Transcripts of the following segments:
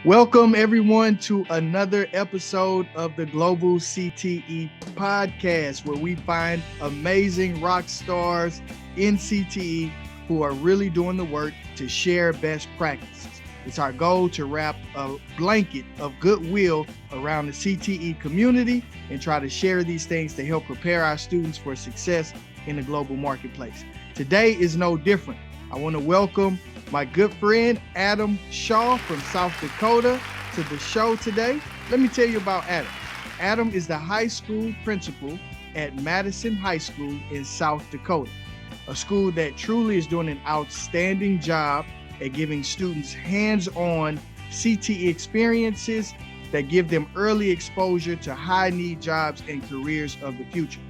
Welcome everyone to another episode of the Global CTE podcast, where we find amazing rock stars in CTE who are really doing the work to share best practices. It's our goal to wrap a blanket of goodwill around the CTE community and try to share these things to help prepare our students for success in the global marketplace. Today is no different. I want to welcome my good friend Adam Shaw from South Dakota to the show today. Let me tell you about Adam. Adam is the high school principal at Madison High School in South Dakota, a school that truly is doing an outstanding job at giving students hands-on CTE experiences that give them early exposure to high-need jobs and careers of the future.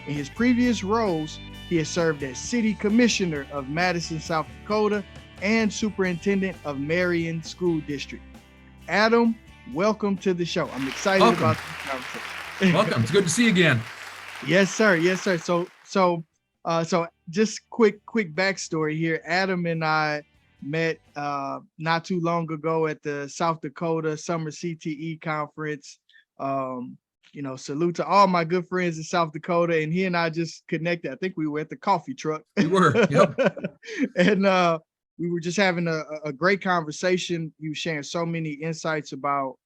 In his previous roles, he has served as City Commissioner of Madison, South Dakota, and Superintendent of Marion School District. Adam, welcome to the show. I'm excited about this conversation. Welcome. It's good to see you again. Yes, sir. Yes, sir. So just quick backstory here. Adam and I met not too long ago at the South Dakota Summer CTE Conference. Salute to all my good friends in South Dakota, and he and I just connected. I think we were at the coffee truck. We were, yep. And we were just having a great conversation. He was sharing so many insights about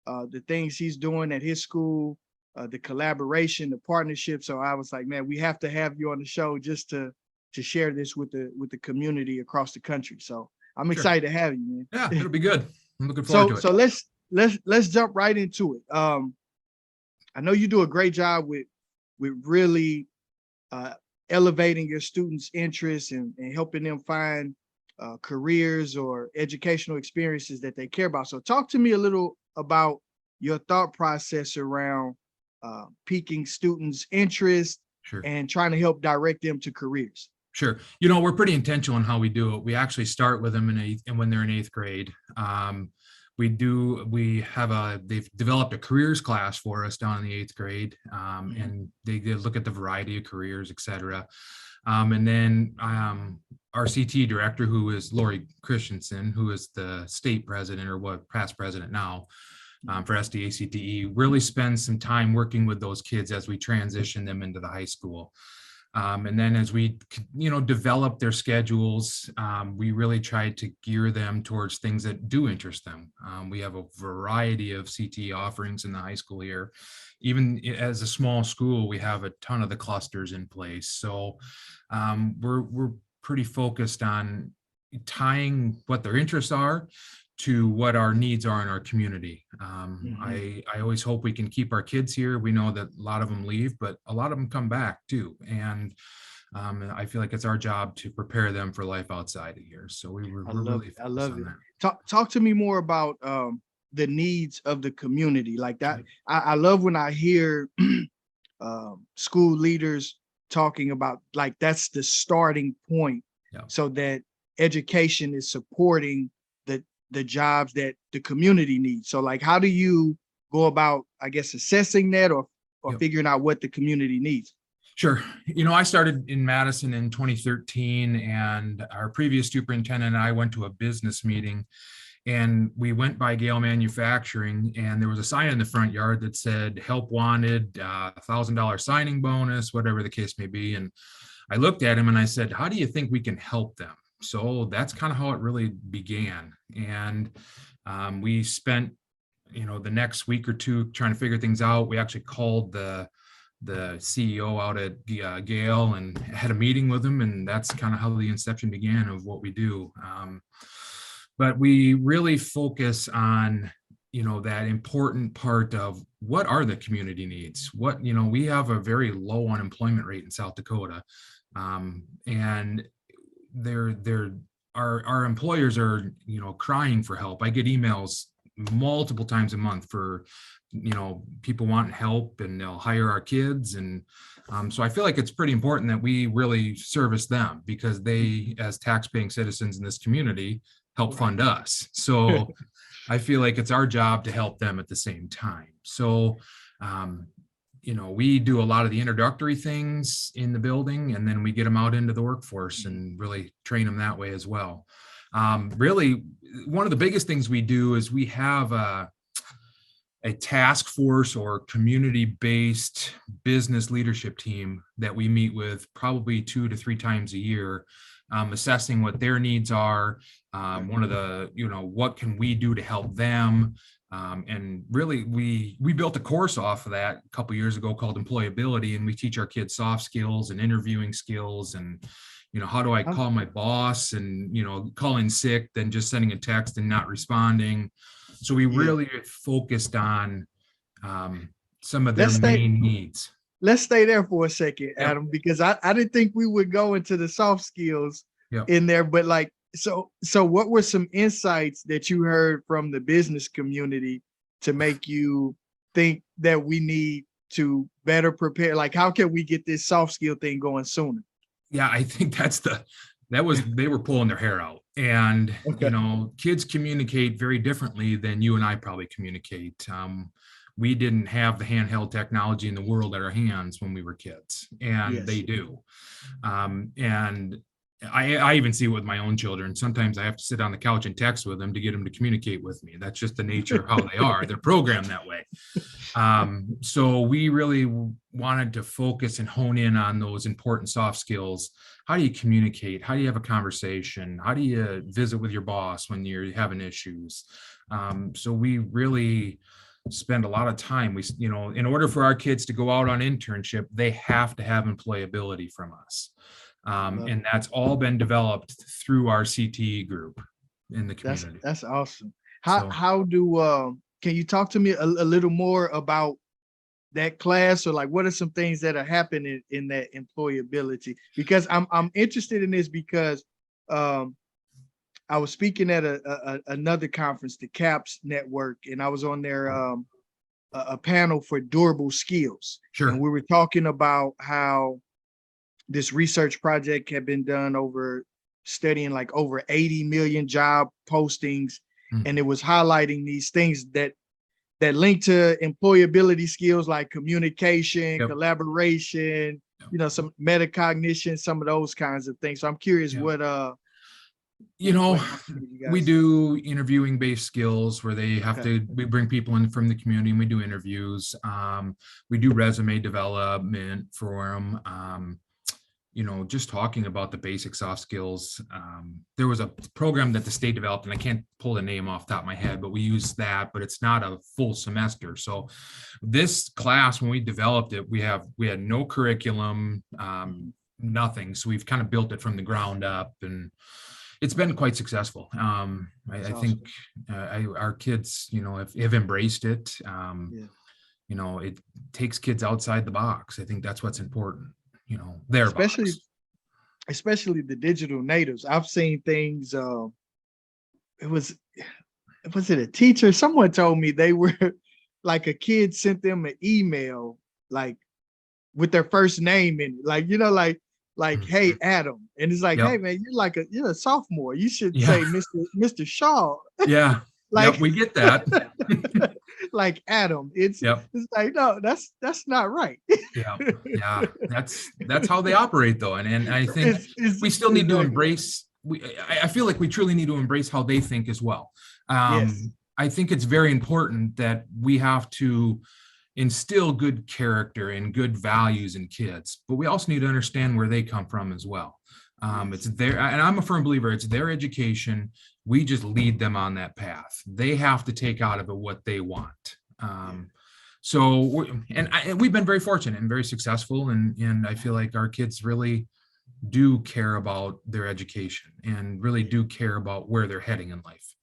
the things he's doing at his school, the collaboration, the partnership. So I was like, man, we have to have you on the show just to share this with the community across the country. So I'm excited to have you, man. Yeah, it'll be good. I'm looking forward to it. So let's jump right into it. I know you do a great job with really elevating your students' interests and helping them find careers or educational experiences that they care about. So talk to me a little about your thought process around piquing students' interest and trying to help direct them to careers. Sure. We're pretty intentional in how we do it. We actually start with them when they're in eighth grade. They've developed a careers class for us down in the eighth grade, and they look at the variety of careers, et cetera. And then our CTE director, who is Lori Christensen, who is the state president or past president now for SDA CTE, really spends some time working with those kids as we transition them into the high school. And then as we, develop their schedules, we really try to gear them towards things that do interest them. We have a variety of CTE offerings in the high school here. Even as a small school, we have a ton of the clusters in place. So we're pretty focused on tying what their interests are to what our needs are in our community. I always hope we can keep our kids here. We know that a lot of them leave, but a lot of them come back too. And I feel like it's our job to prepare them for life outside of here. So I love it. Talk to me more about the needs of the community like that. I love when I hear school leaders talking about like that's the starting point, so that education is supporting the jobs that the community needs. So like, how do you go about, I guess, assessing that or figuring out what the community needs? Sure. I started in Madison in 2013, and our previous superintendent and I went to a business meeting, and we went by Gale Manufacturing, and there was a sign in the front yard that said help wanted, $1,000 signing bonus, whatever the case may be. And I looked at him and I said, how do you think we can help them? So that's kind of how it really began. And we spent, the next week or two trying to figure things out. We actually called the CEO out at Gale and had a meeting with him. And that's kind of how the inception began of what we do. But we really focus on, that important part of what are the community needs? We have a very low unemployment rate in South Dakota. And our employers are crying for help. I get emails multiple times a month for people wanting help, and they'll hire our kids. And so I feel like it's pretty important that we really service them, because they, as tax-paying citizens in this community, help fund us. So I feel like it's our job to help them at the same time. So we do a lot of the introductory things in the building, and then we get them out into the workforce and really train them that way as well. Really, one of the biggest things we do is we have a task force or community-based business leadership team that we meet with probably 2 to 3 times a year, assessing what their needs are. One of the, what can we do to help them? And really, we built a course off of that a couple years ago called Employability, and we teach our kids soft skills and interviewing skills and, how do I call my boss and, call in sick than just sending a text and not responding. So we really focused on some of their main needs. Let's stay there for a second, Adam, because I didn't think we would go into the soft skills in there, but like, so what were some insights that you heard from the business community to make you think that we need to better prepare? Like, how can we get this soft skill thing going sooner? Yeah, I think they were pulling their hair out. And, kids communicate very differently than you and I probably communicate. We didn't have the handheld technology in the world at our hands when we were kids, and they do. And I even see it with my own children. Sometimes I have to sit on the couch and text with them to get them to communicate with me. That's just the nature of how they are. They're programmed that way. So we really wanted to focus and hone in on those important soft skills. How do you communicate? How do you have a conversation? How do you visit with your boss when you're having issues? So we really spend a lot of time. We, in order for our kids to go out on internship, they have to have employability from us. And that's all been developed through our CTE group in the community. That's awesome. How do can you talk to me a little more about that class, or like what are some things that are happening in that employability? Because I'm interested in this because I was speaking at another conference, the CAPS network, and I was on their a panel for durable skills. Sure. And we were talking about how this research project had been done over studying like over 80 million job postings. And it was highlighting these things that link to employability skills like communication, collaboration, some metacognition, some of those kinds of things. So I'm curious what we do interviewing based skills where they have we bring people in from the community and we do interviews. We do resume development for them. Just talking about the basic soft skills. There was a program that the state developed, and I can't pull the name off the top of my head, but we use that, but it's not a full semester. So this class, when we developed it, we had no curriculum, nothing. So we've kind of built it from the ground up, and it's been quite successful. I think our kids, have embraced it. It takes kids outside the box. I think that's what's important. Especially the digital natives. I've seen things. Was it a teacher? Someone told me they were like, a kid sent them an email like with their first name in it, like hey Adam, and it's like, hey man, you're a sophomore. You should say Mr. Shaw. Yeah. We get that. Like Adam, it's like, no, that's not right. That's how they operate though, and I think we still need to embrace. I feel like we truly need to embrace how they think as well. I think it's very important that we have to instill good character and good values in kids, but we also need to understand where they come from as well. It's their, and I'm a firm believer, it's their education. We just lead them on that path. They have to take out of it what they want. We've been very fortunate and very successful, and I feel like our kids really do care about their education and really do care about where they're heading in life.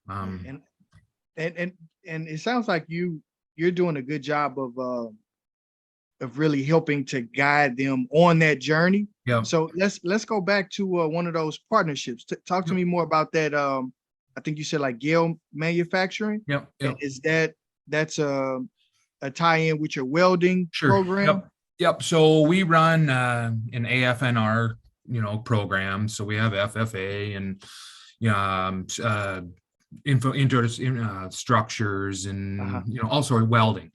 And it sounds like you're doing a good job of really helping to guide them on that journey. So let's go back to one of those partnerships. Talk to me more about that. I think you said like Gale Manufacturing. Is that's a tie-in with your welding program? So we run an AFNR, program. So we have FFA and structures and also welding.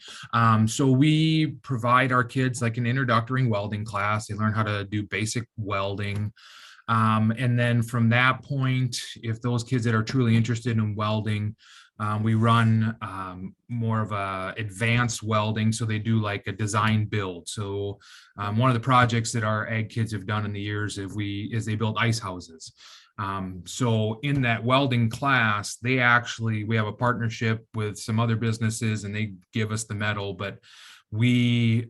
So we provide our kids like an introductory welding class. They learn how to do basic welding. And then from that point, if those kids that are truly interested in welding, we run more of a advanced welding. So they do like a design build. So one of the projects that our ag kids have done in the years is they build ice houses. So in that welding class, we have a partnership with some other businesses and they give us the metal, but we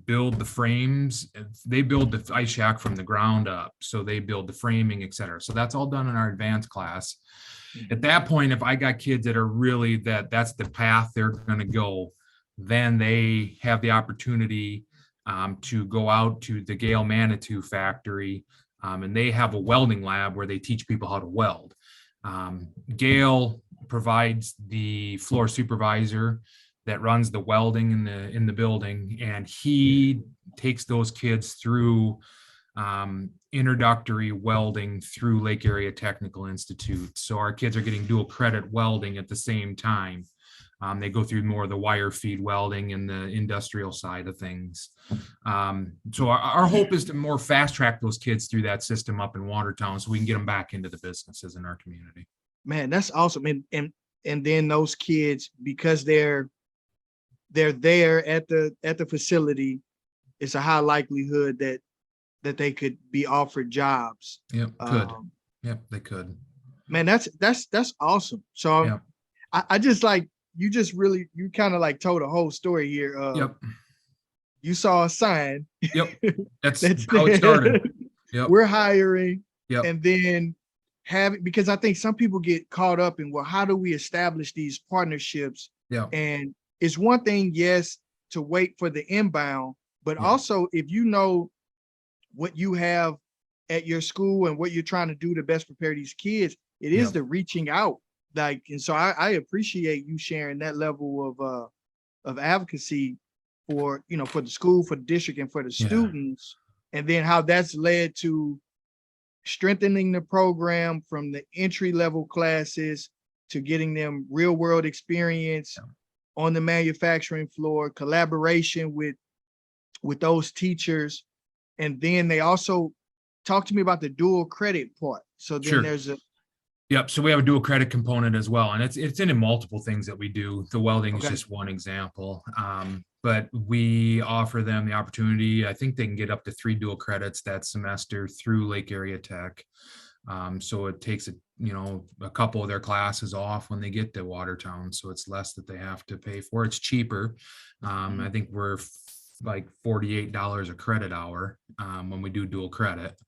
build the frames. They build the ice shack from the ground up. So they build the framing, et cetera. So that's all done in our advanced class. At that point, if I got kids that are really that's the path they're going to go, then they have the opportunity to go out to the Gale Manitou factory, and they have a welding lab where they teach people how to weld. Gale provides the floor supervisor that runs the welding in the building, and he takes those kids through introductory welding through Lake Area Technical Institute. So our kids are getting dual credit welding at the same time. They go through more of the wire feed welding and the industrial side of things. So our hope is to more fast track those kids through that system up in Watertown so we can get them back into the businesses in our community. Man, that's awesome. And then those kids, because they're there at the facility, it's a high likelihood that they could be offered jobs. Yep, could. Yep, they could. Man, that's awesome. So Yep. I just like, you kind of like told a whole story here. Yep. You saw a sign. Yep. That's how it started. Yep. We're hiring. Yep. And then because I think some people get caught up in, well, how do we establish these partnerships? Yeah. And it's one thing, yes, to wait for the inbound, but also if you know what you have at your school and what you're trying to do to best prepare these kids, it is the reaching out. Like, and so I appreciate you sharing that level of advocacy for the school, for the district, and for the students, and then how that's led to strengthening the program from the entry level classes to getting them real world experience on the manufacturing floor, collaboration with those teachers. And then they also talk to me about the dual credit part. So then there's Yep. So we have a dual credit component as well. And it's in multiple things that we do. The welding is just one example. But we offer them the opportunity. I think they can get up to 3 dual credits that semester through Lake Area Tech. So it takes a couple of their classes off when they get to Watertown. So it's less that they have to pay for. It's cheaper. I think we're like $48 a credit hour when we do dual credit.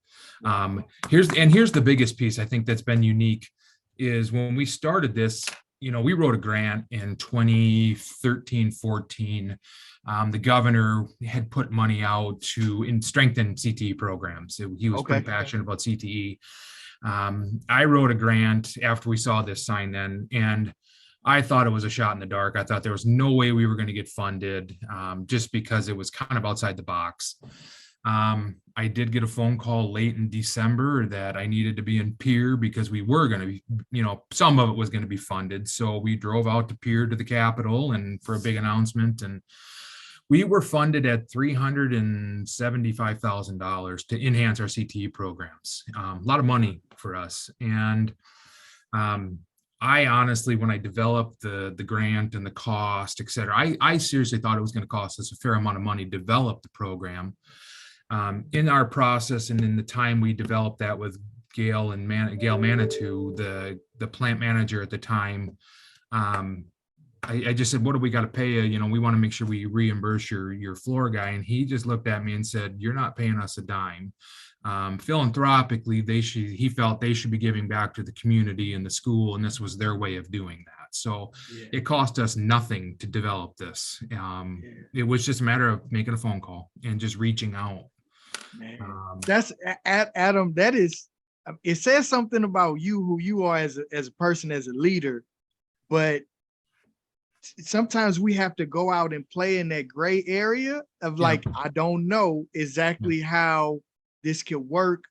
Here's the biggest piece I think that's been unique is when we started this, we wrote a grant in 2013-14. The governor had put money out to strengthen CTE programs. He was pretty passionate about CTE. I wrote a grant after we saw this sign then, and I thought it was a shot in the dark. I thought there was no way we were going to get funded just because it was kind of outside the box. I did get a phone call late in December that I needed to be in Pierre because we were going to be, some of it was going to be funded. So we drove out to Pierre to the Capitol and for a big announcement. And we were funded at $375,000 to enhance our CTE programs. A lot of money for us. And I honestly, when I developed the grant and the cost, et cetera, I seriously thought it was going to cost us a fair amount of money to develop the program. In our process and in the time we developed that with Gale and Gale Manitou, the plant manager at the time, I just said, what do we got to pay you? We want to make sure we reimburse your floor guy. And he just looked at me and said, you're not paying us a dime. Philanthropically, he felt they should be giving back to the community and the school, and this was their way of doing that. So it cost us nothing to develop this. It was just a matter of making a phone call and just reaching out. That's Adam. That is, it says something about you, who you are as a person, as a leader, but sometimes we have to go out and play in that gray area of like, I don't know exactly how this could work,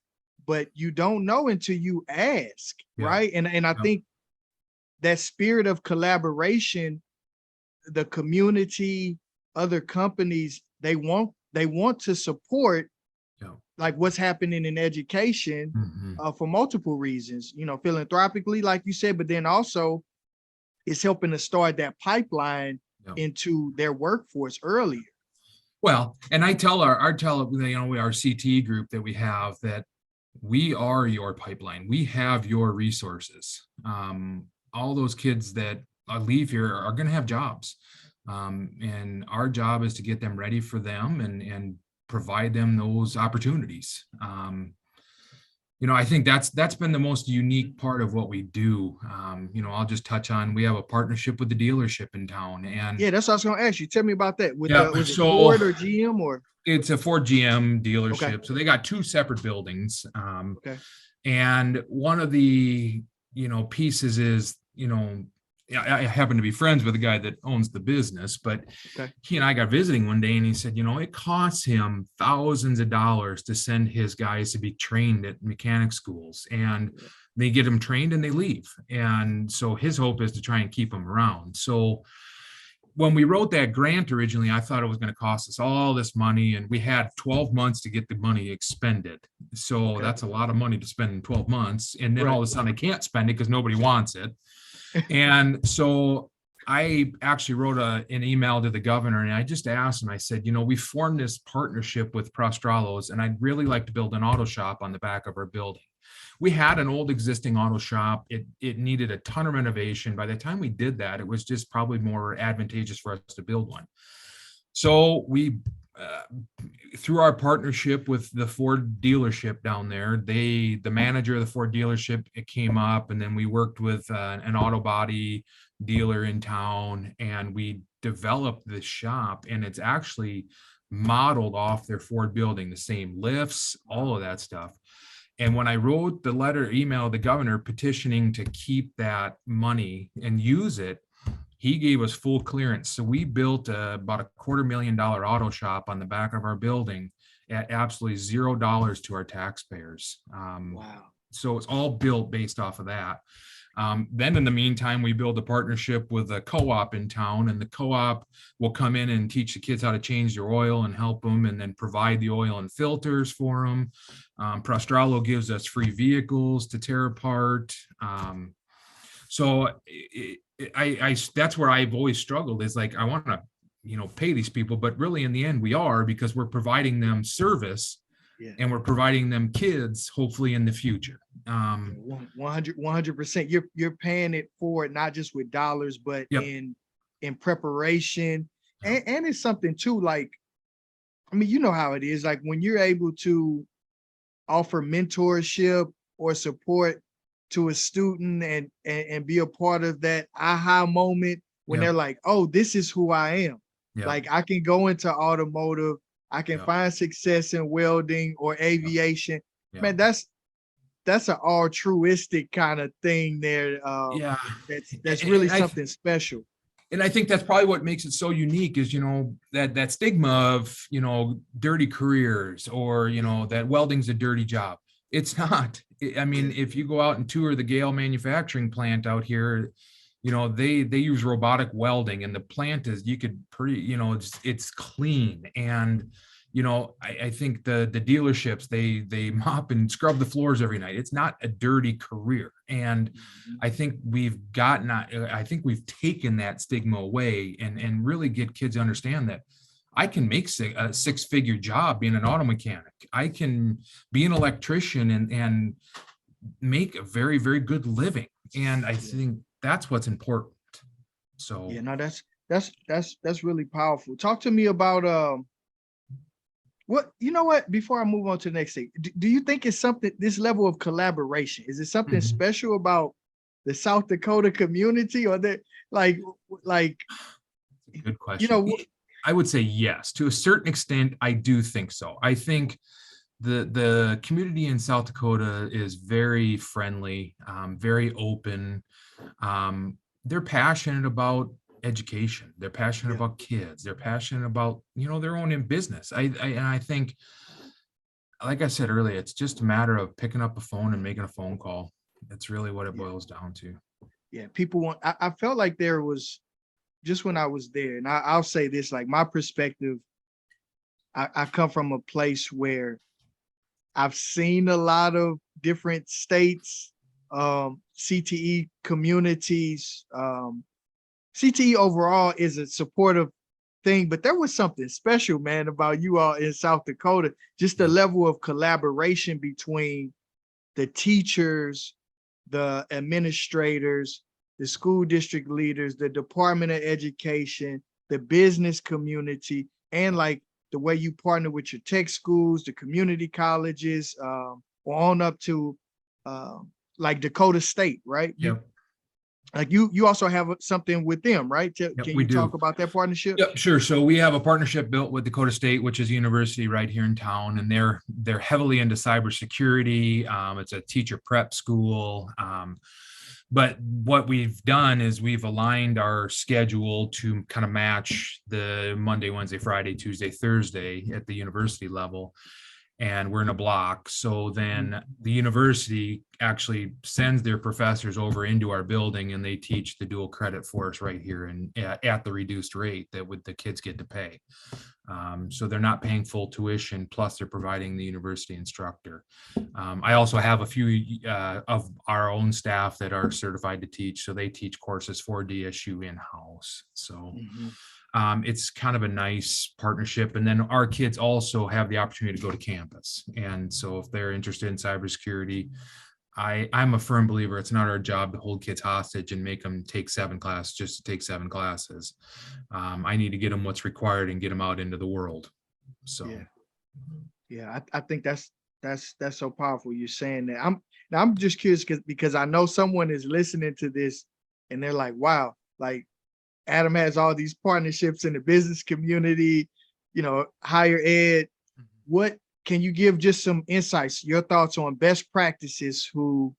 but you don't know until you ask, right? And I think that spirit of collaboration, the community, other companies, they want to support like what's happening in education for multiple reasons, philanthropically, like you said, but then also it's helping to start that pipeline into their workforce earlier. Well, and I tell our CTE group that we have that we are your pipeline. We have your resources. All those kids that leave here are going to have jobs. And our job is to get them ready for them and provide them those opportunities. I think that's been the most unique part of what we do. I'll just touch on, we have a partnership with the dealership in town, and that's what I was going to ask you. Tell me about that. Was it Ford or GM or? It's a Ford GM dealership. Okay. So they got two separate buildings. Okay. And one of the, pieces is, I happen to be friends with the guy that owns the business, but he and I got visiting one day, and he said, it costs him thousands of dollars to send his guys to be trained at mechanic schools, and they get them trained and they leave. And so his hope is to try and keep them around. So when we wrote that grant originally, I thought it was going to cost us all this money, and we had 12 months to get the money expended. So that's a lot of money to spend in 12 months. And then all of a sudden I can't spend it because nobody wants it. And so I actually wrote an email to the governor, and I just asked him, I said, we formed this partnership with Prostralos, and I'd really like to build an auto shop on the back of our building. We had an old existing auto shop. It needed a ton of renovation. By the time we did that, it was just probably more advantageous for us to build one. So we, through our partnership with the Ford dealership down there, the manager of the Ford dealership, it came up, and then we worked with an auto body dealer in town, and we developed this shop, and it's actually modeled off their Ford building, the same lifts, all of that stuff. And when I wrote the email to the governor petitioning to keep that money and use it, he gave us full clearance. So we built about $250,000 auto shop on the back of our building at absolutely $0 to our taxpayers. Wow. So it's all built based off of that. Then in the meantime, we build a partnership with a co-op in town, and the co-op will come in and teach the kids how to change their oil and help them, and then provide the oil and filters for them. Prostralo gives us free vehicles to tear apart. So that's where I've always struggled, is like, I want to, pay these people, but really in the end we are, because we're providing them service and we're providing them kids, hopefully in the future. 100%. You're paying it forward, not just with dollars, but in preparation. And it's something too, like, I mean, you know how it is, like when you're able to offer mentorship or support to a student and be a part of that aha moment when they're like, oh, this is who I am. Like, I can go into automotive, I can find success in welding or aviation. Man, that's an altruistic kind of thing there. That's really something special. And I think that's probably what makes it so unique is, that stigma of, dirty careers, or, that welding's a dirty job. It's not. I mean, if you go out and tour the Gale manufacturing plant out here, they use robotic welding, and the plant is, you could it's clean. And, I think the dealerships, they mop and scrub the floors every night. It's not a dirty career. And I think we've taken that stigma away and really get kids to understand that I can make a six-figure job being an auto mechanic. I can be an electrician and make a very, very good living. And I think that's what's important. So that's really powerful. Talk to me about before I move on to the next thing, do you think it's something, this level of collaboration, is it something special about the South Dakota community, or that like good question? I would say yes, to a certain extent. I do think so. I think the community in South Dakota is very friendly, very open. They're passionate about education. They're passionate about kids. They're passionate about, their own in business. I think, like I said earlier, it's just a matter of picking up a phone and making a phone call. That's really what it boils down to. Yeah, people want. I felt like there was, just when I was there, and I'll say this, like, my perspective, I come from a place where I've seen a lot of different states, CTE communities. CTE overall is a supportive thing, but there was something special, man, about you all in South Dakota. Just the level of collaboration between the teachers, the administrators, the school district leaders, the Department of Education, the business community, and like the way you partner with your tech schools, the community colleges, on up to like Dakota State, right? Yep. Like you also have something with them, right? Can we you do. talk about that partnership? Yep, sure. So we have a partnership built with Dakota State, which is a university right here in town, and they're heavily into cybersecurity. It's a teacher prep school. But what we've done is we've aligned our schedule to kind of match the Monday, Wednesday, Friday, Tuesday, Thursday at the university level. And we're in a block. So then the university actually sends their professors over into our building, and they teach the dual credit for us right here and at the reduced rate that the kids get to pay. So they're not paying full tuition, plus they're providing the university instructor. I also have a few of our own staff that are certified to teach. So they teach courses for DSU in-house. So it's kind of a nice partnership. And then our kids also have the opportunity to go to campus. And so if they're interested in cybersecurity, I'm a firm believer it's not our job to hold kids hostage and make them take 7 classes just to take 7 classes. I need to get them what's required and get them out into the world. So yeah, I think that's so powerful. You're saying that. I'm just curious because I know someone is listening to this and they're like, wow, like Adam has all these partnerships in the business community, higher ed. What can you give just some insights, your thoughts on best practices for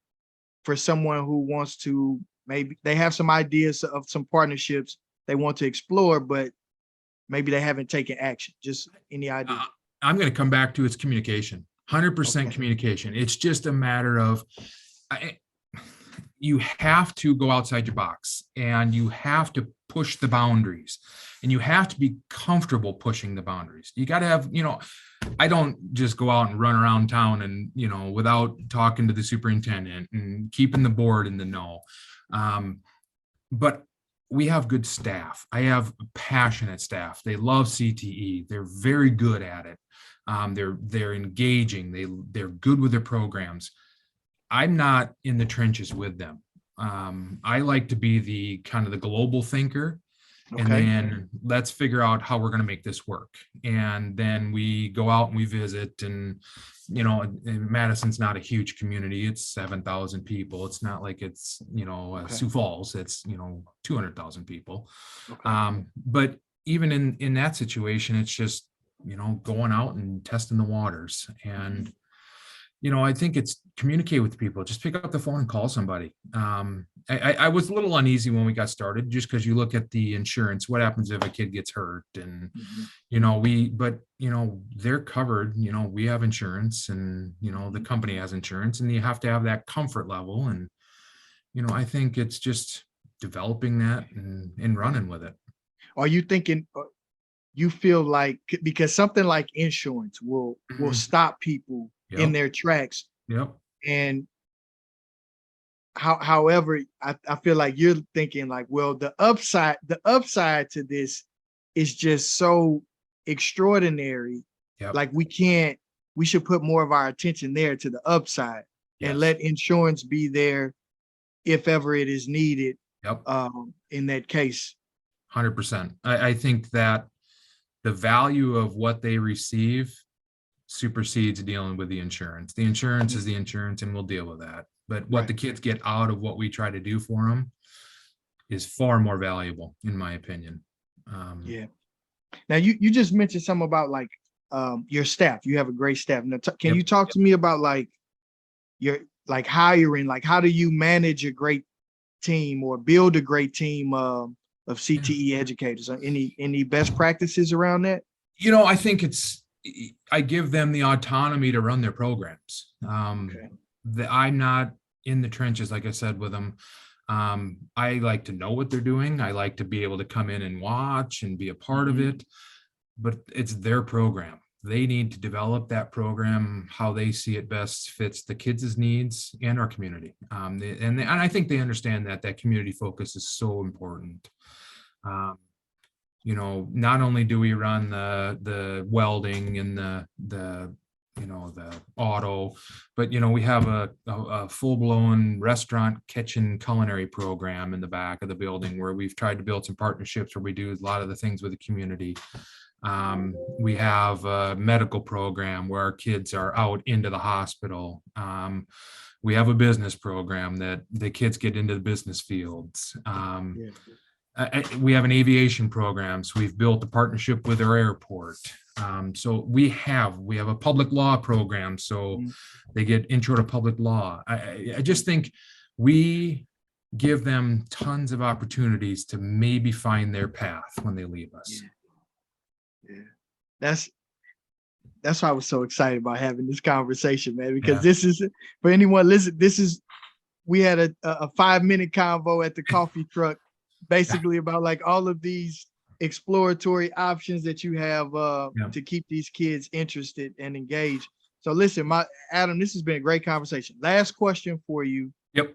someone who wants to, maybe they have some ideas of some partnerships they want to explore, but maybe they haven't taken action. Just any idea? I'm going to come back to its communication, 100% communication. It's just a matter of, you have to go outside your box and you have to push the boundaries and you have to be comfortable pushing the boundaries. You got to have, I don't just go out and run around town and, without talking to the superintendent and keeping the board in the know. But we have good staff. I have passionate staff. They love CTE. They're very good at it. They're engaging. They're good with their programs. I'm not in the trenches with them. I like to be the kind of the global thinker, and then let's figure out how we're going to make this work. And then we go out and we visit, and Madison's not a huge community. It's 7,000 people. It's not like it's Sioux Falls. It's 200,000 people. But even in that situation, it's just going out and testing the waters. And I think it's communicate with people. Just pick up the phone and call somebody. I was a little uneasy when we got started, just because you look at the insurance. What happens if a kid gets hurt? And they're covered. We have insurance, and the company has insurance, and you have to have that comfort level. And I think it's just developing that and running with it. Are you thinking? You feel like because something like insurance will stop people in their tracks. And however, I feel like you're thinking like, well, the upside to this is just so extraordinary. Like we should put more of our attention there to the upside and let insurance be there if ever it is needed. In that case. 100%. I think that the value of what they receive supersedes dealing with the insurance. The insurance is the insurance, and we'll deal with that. But what the kids get out of what we try to do for them is far more valuable, in my opinion. Now you just mentioned something about like your staff. You have a great staff. Now, can you talk to me about like your like hiring? Like how do you manage a great team or build a great team of CTE educators? Any best practices around that? I think I give them the autonomy to run their programs. I'm not in the trenches, like I said, with them. I like to know what they're doing. I like to be able to come in and watch and be a part of it, but it's their program. they need to develop that program how they see it best fits the kids' needs and our community. And I think they understand that community focus is so important. Not only do we run the welding and the auto, but we have a full-blown restaurant kitchen culinary program in the back of the building where we've tried to build some partnerships where we do a lot of the things with the community. We have a medical program where our kids are out into the hospital. We have a business program that the kids get into the business fields. We have an aviation program, so we've built a partnership with our airport. So we have a public law program, so they get intro to public law. I just think we give them tons of opportunities to maybe find their path when they leave us. That's why I was so excited about having this conversation, man, because this is, for anyone listen, we had a 5-minute convo at the coffee truck, basically about like all of these exploratory options that you have to keep these kids interested and engaged. So listen, Adam, this has been a great conversation. Last question for you. Yep.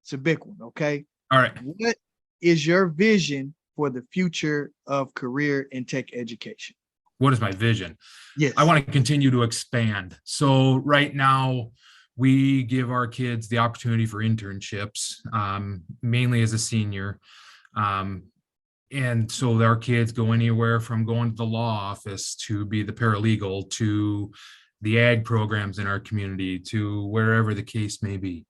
It's a big one. Okay. All right. What is your vision for the future of career in tech education? What is my vision? Yes. I want to continue to expand. So right now we give our kids the opportunity for internships, mainly as a senior. And so our kids go anywhere from going to the law office to be the paralegal to the ag programs in our community to wherever the case may be.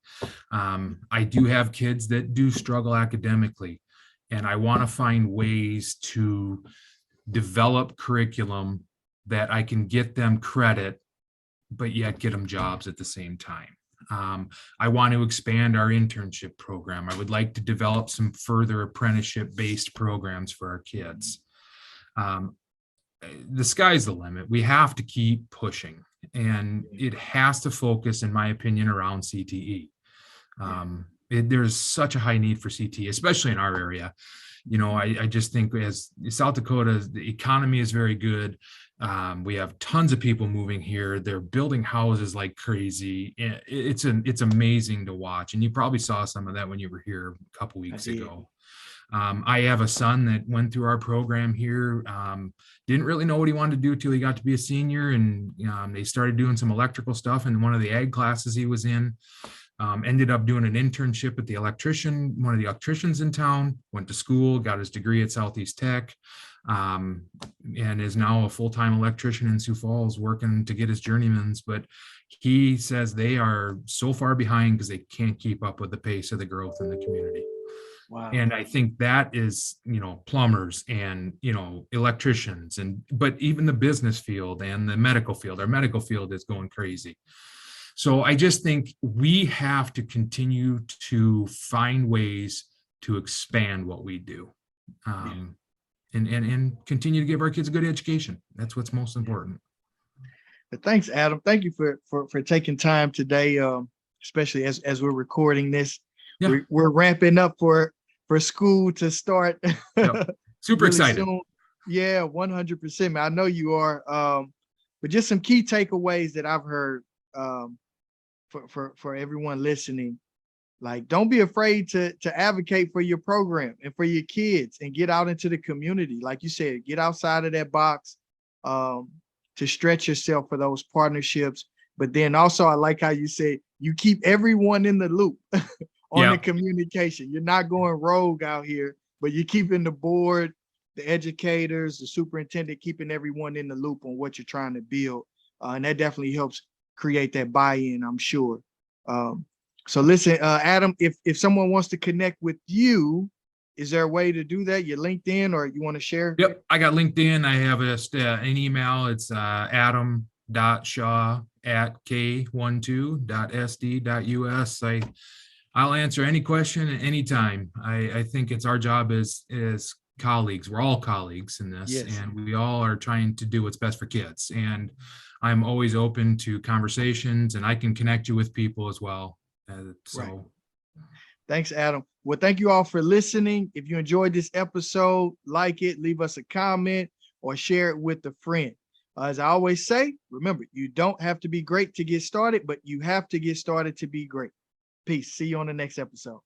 I do have kids that do struggle academically, and I want to find ways to develop curriculum that I can get them credit, but yet get them jobs at the same time. I want to expand our internship program. I would like to develop some further apprenticeship-based programs for our kids. The sky's the limit. We have to keep pushing, and it has to focus, in my opinion, around CTE. There's such a high need for CTE, especially in our area. I just think as South Dakota, the economy is very good. We have tons of people moving here. They're building houses like crazy. It's amazing to watch. And you probably saw some of that when you were here a couple weeks ago. I have a son that went through our program here, didn't really know what he wanted to do till he got to be a senior. And they started doing some electrical stuff in one of the ag classes he was in. Ended up doing an internship at one of the electricians in town, went to school, got his degree at Southeast Tech, and is now a full-time electrician in Sioux Falls working to get his journeyman's. But he says they are so far behind because they can't keep up with the pace of the growth in the community. Wow. And I think that is, plumbers and, electricians, but even the business field and the medical field, our medical field is going crazy. So I just think we have to continue to find ways to expand what we do, and continue to give our kids a good education. That's what's most important. But thanks, Adam. Thank you for taking time today, especially as we're recording this. Yeah. We're ramping up for school to start. Yep. Super really excited. Soon. Yeah, 100%. Man, I know you are. But just some key takeaways that I've heard. For everyone listening, like, don't be afraid to advocate for your program and for your kids and get out into the community. Like you said, get outside of that box, to stretch yourself for those partnerships. But then also, I like how you said you keep everyone in the loop on the communication. You're not going rogue out here, but you're keeping the board, the educators, the superintendent, keeping everyone in the loop on what you're trying to build. And that definitely helps create that buy-in, I'm sure. So listen, Adam, if someone wants to connect with you, is there a way to do that? Your LinkedIn, or you want to share? Yep, I got LinkedIn. I have an email. It's adam.shaw@k12.sd.us. I'll answer any question at any time. I think it's our job as colleagues. We're all colleagues in this, and we all are trying to do what's best for kids. And I'm always open to conversations, and I can connect you with people as well. Right. Thanks, Adam. Well, thank you all for listening. If you enjoyed this episode, like it, leave us a comment or share it with a friend. As I always say, remember, you don't have to be great to get started, but you have to get started to be great. Peace. See you on the next episode.